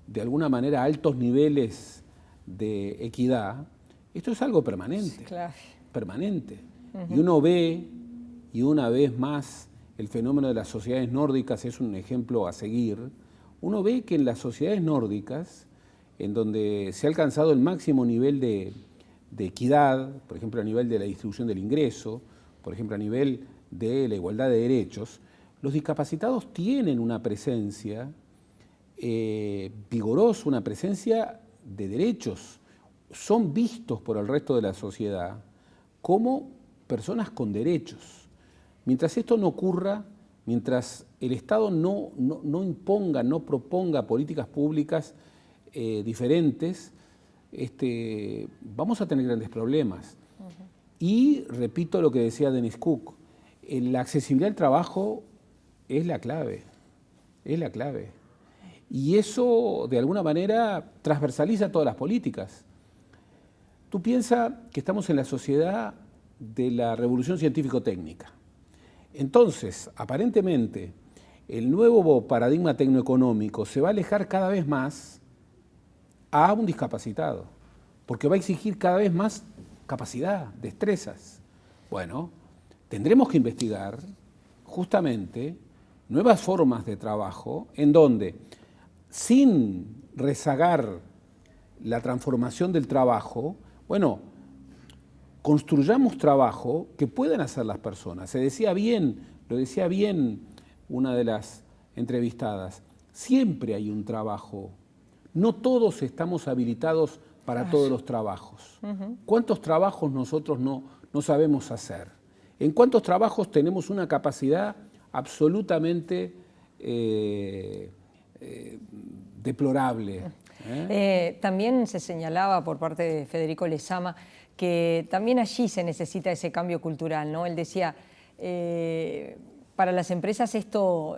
de alguna manera altos niveles de equidad, esto es algo permanente, Claro. permanente. Y uno ve, y una vez más, el fenómeno de las sociedades nórdicas es un ejemplo a seguir. Uno ve que en las sociedades nórdicas, en donde se ha alcanzado el máximo nivel de equidad, por ejemplo a nivel de la distribución del ingreso, por ejemplo a nivel de la igualdad de derechos, los discapacitados tienen una presencia vigorosa, una presencia de derechos. Son vistos por el resto de la sociedad como personas con derechos. Mientras esto no ocurra, mientras el Estado no imponga, no proponga políticas públicas diferentes, vamos a tener grandes problemas. Y repito lo que decía Dennis Cook, la accesibilidad al trabajo es la clave, es la clave. Y eso, de alguna manera, transversaliza todas las políticas. Tú piensas que estamos en la sociedad de la revolución científico-técnica. Entonces, aparentemente, el nuevo paradigma tecnoeconómico se va a alejar cada vez más a un discapacitado, porque va a exigir cada vez más capacidad, destrezas. Bueno, tendremos que investigar justamente nuevas formas de trabajo en donde, sin rezagar la transformación del trabajo, bueno, construyamos trabajo que puedan hacer las personas. Lo decía bien una de las entrevistadas, siempre hay un trabajo. No todos estamos habilitados para todos los trabajos. ¿Cuántos trabajos nosotros no sabemos hacer? ¿En cuántos trabajos tenemos una capacidad absolutamente deplorable? También se señalaba por parte de Federico Lezama que también allí se necesita ese cambio cultural, ¿no? Él decía, para las empresas esto,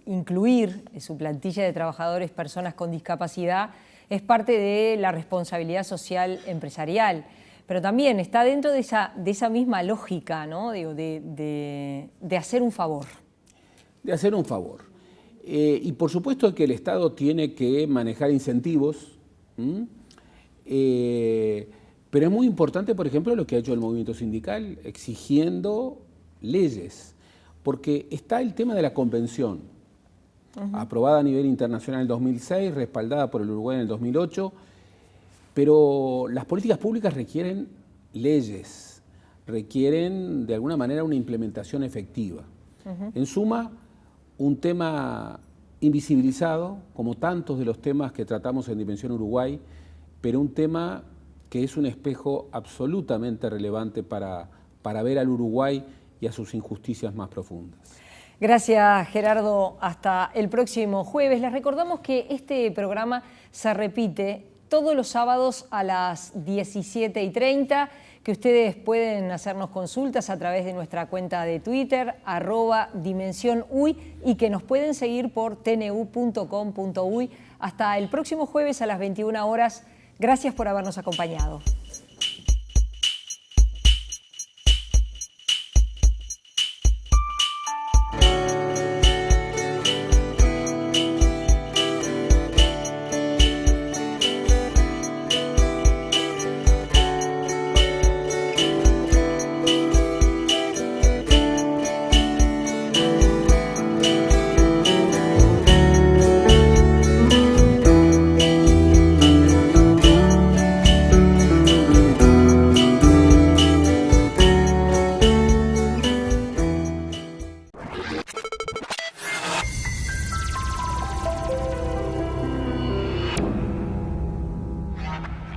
incluir en su plantilla de trabajadores personas con discapacidad, es parte de la responsabilidad social empresarial, pero también está dentro de esa misma lógica, ¿no? Digo, de hacer un favor. De hacer un favor. Y por supuesto que el Estado tiene que manejar incentivos, pero es muy importante, por ejemplo, lo que ha hecho el movimiento sindical, exigiendo leyes. porque está el tema de la convención, aprobada a nivel internacional en el 2006, respaldada por el Uruguay en el 2008, pero las políticas públicas requieren leyes, requieren de alguna manera una implementación efectiva. En suma, un tema invisibilizado, como tantos de los temas que tratamos en Dimensión Uruguay, pero un tema que es un espejo absolutamente relevante para ver al Uruguay y a sus injusticias más profundas. Gracias, Gerardo. Hasta el próximo jueves. Les recordamos que este programa se repite todos los sábados a las 17:30, que ustedes pueden hacernos consultas a través de nuestra cuenta de Twitter, @DimensiónUY, y que nos pueden seguir por tnu.com.uy. Hasta el próximo jueves a las 21 horas. Gracias por habernos acompañado.